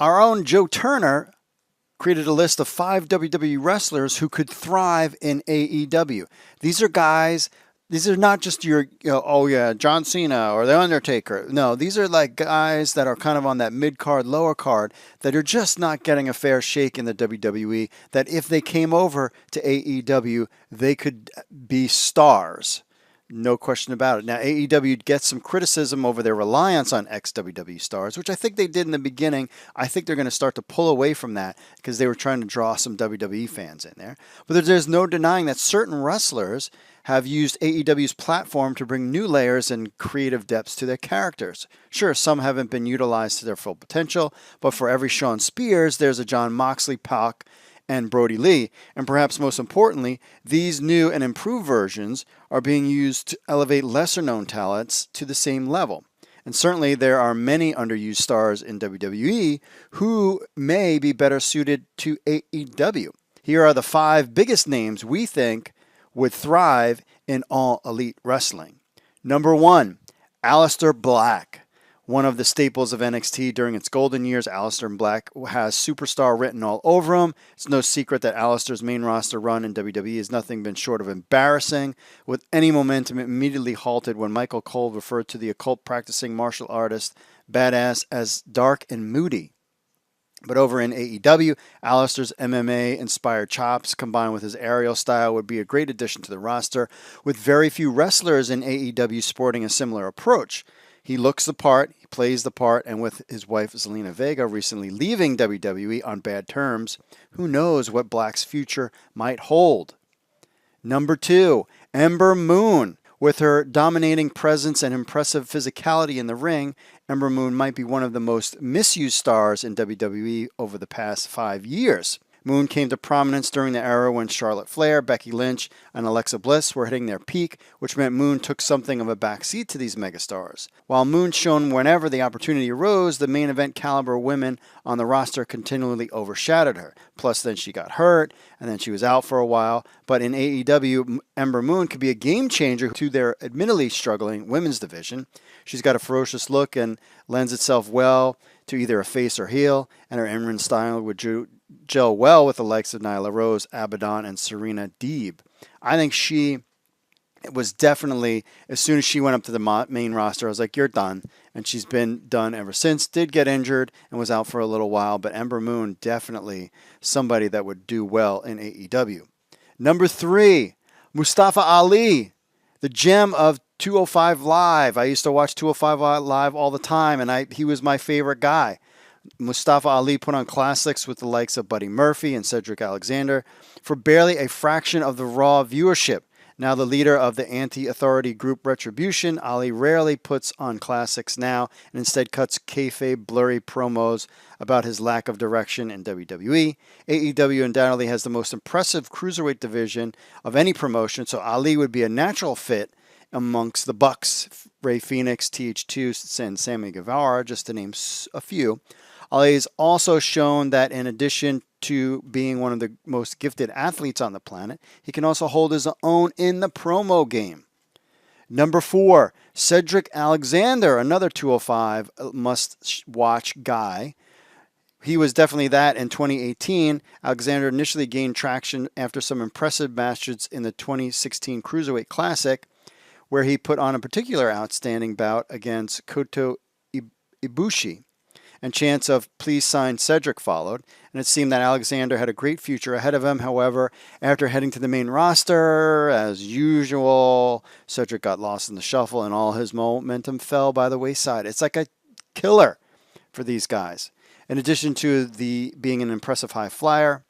Our own Joe Turner created a list of 5 WWE wrestlers who could thrive in AEW. These are guys, these are not just your, oh yeah, John Cena or The Undertaker. No, these are like guys that are kind of on that mid-card, lower card that are just not getting a fair shake in the WWE, that if they came over to AEW, they could be stars. No question about it. Now, AEW gets some criticism over their reliance on ex-WWE stars, which I think they did in the beginning. I think they're going to start to pull away from that because they were trying to draw some WWE fans in there. But there's no denying that certain wrestlers have used AEW's platform to bring new layers and creative depths to their characters. Sure, some haven't been utilized to their full potential, but for every Shawn Spears, there's a Jon Moxley, PAC, and Brodie Lee. And perhaps most importantly, these new and improved versions are being used to elevate lesser-known talents to the same level. And certainly there are many underused stars in WWE who may be better suited to AEW. Here are the 5 biggest names we think would thrive in All Elite Wrestling. Number 1, Aleister Black. One of the staples of NXT during its golden years, Aleister Black has superstar written all over him. It's no secret that Aleister's main roster run in WWE has nothing been short of embarrassing, with any momentum immediately halted when Michael Cole referred to the occult practicing martial artist Badass as dark and moody. But over in AEW, Aleister's MMA-inspired chops combined with his aerial style would be a great addition to the roster, with very few wrestlers in AEW sporting a similar approach. He looks the part, he plays the part, and with his wife Zelina Vega recently leaving WWE on bad terms, who knows what Black's future might hold. Number 2, Ember Moon. With her dominating presence and impressive physicality in the ring, Ember Moon might be one of the most misused stars in WWE over the past 5 years. Moon came to prominence during the era when Charlotte Flair, Becky Lynch, and Alexa Bliss were hitting their peak, which meant Moon took something of a backseat to these megastars. While Moon shone whenever the opportunity arose, the main event caliber women on the roster continually overshadowed her. Plus, then she got hurt, and then she was out for a while. But in AEW, Ember Moon could be a game changer to their admittedly struggling women's division. She's got a ferocious look and lends itself well to either a face or heel, and her in-ring style would gel well with the likes of Nyla Rose, Abaddon, and Serena Deeb. I think she was definitely, as soon as she went up to the main roster, I was like, you're done. And she's been done ever since. Did get injured and was out for a little while, but Ember Moon, definitely somebody that would do well in AEW. Number 3, Mustafa Ali, the gem of 205 Live. I used to watch 205 Live all the time, and he was my favorite guy. Mustafa Ali put on classics with the likes of Buddy Murphy and Cedric Alexander for barely a fraction of the Raw viewership. Now the leader of the anti-authority group Retribution, Ali rarely puts on classics now and instead cuts kayfabe blurry promos about his lack of direction in WWE. AEW undoubtedly has the most impressive cruiserweight division of any promotion, so Ali would be a natural fit amongst the Bucks, Rey Fenix, TH2, and Sammy Guevara, just to name a few. Ali has also shown that in addition to being one of the most gifted athletes on the planet, he can also hold his own in the promo game. Number 4, Cedric Alexander, another 205 must-watch guy. He was definitely that in 2018. Alexander initially gained traction after some impressive matches in the 2016 Cruiserweight Classic, where he put on a particular outstanding bout against Kota Ibushi. And chants of "Please sign Cedric" followed, and it seemed that Alexander had a great future ahead of him. However, after heading to the main roster, as usual, Cedric got lost in the shuffle and all his momentum fell by the wayside. It's like a killer for these guys. In addition to being an impressive high flyer,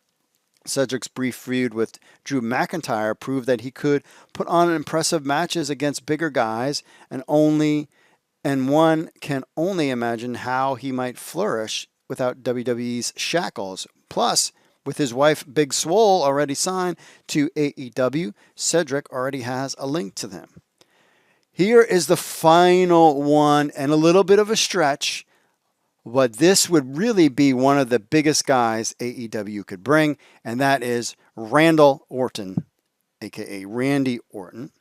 Cedric's brief feud with Drew McIntyre proved that he could put on impressive matches against bigger guys, and one can only imagine how he might flourish without WWE's shackles. Plus, with his wife Big Swole already signed to AEW, Cedric already has a link to them. Here is the final one, and a little bit of a stretch, but this would really be one of the biggest guys AEW could bring, and that is Randall Orton, a.k.a. Randy Orton.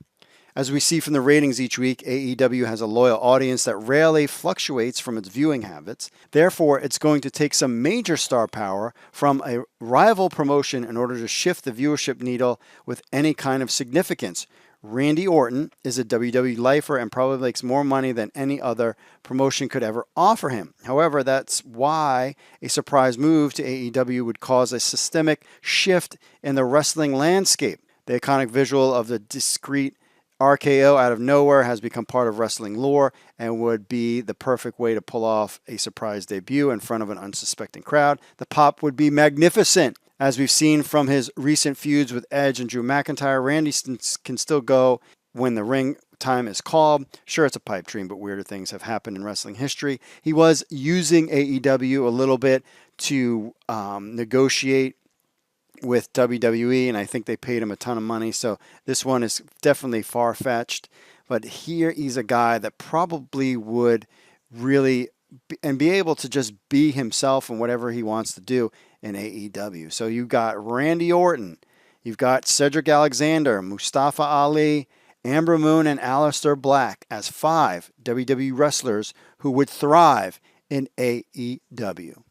As we see from the ratings each week, AEW has a loyal audience that rarely fluctuates from its viewing habits. Therefore, it's going to take some major star power from a rival promotion in order to shift the viewership needle with any kind of significance. Randy Orton is a WWE lifer and probably makes more money than any other promotion could ever offer him. However, that's why a surprise move to AEW would cause a systemic shift in the wrestling landscape. The iconic visual of the discreet RKO out of nowhere has become part of wrestling lore and would be the perfect way to pull off a surprise debut in front of an unsuspecting crowd. The pop would be magnificent. As we've seen from his recent feuds with Edge and Drew McIntyre, Randy can still go when the ring time is called. Sure, it's a pipe dream, but weirder things have happened in wrestling history. He was using AEW a little bit to negotiate with WWE, and I think they paid him a ton of money, so this one is definitely far-fetched. But here he's a guy that probably would really be able to just be himself and whatever he wants to do in AEW. So you've got Randy Orton, you've got Cedric Alexander, Mustafa Ali, Ember Moon, and Aleister Black as 5 WWE wrestlers who would thrive in AEW.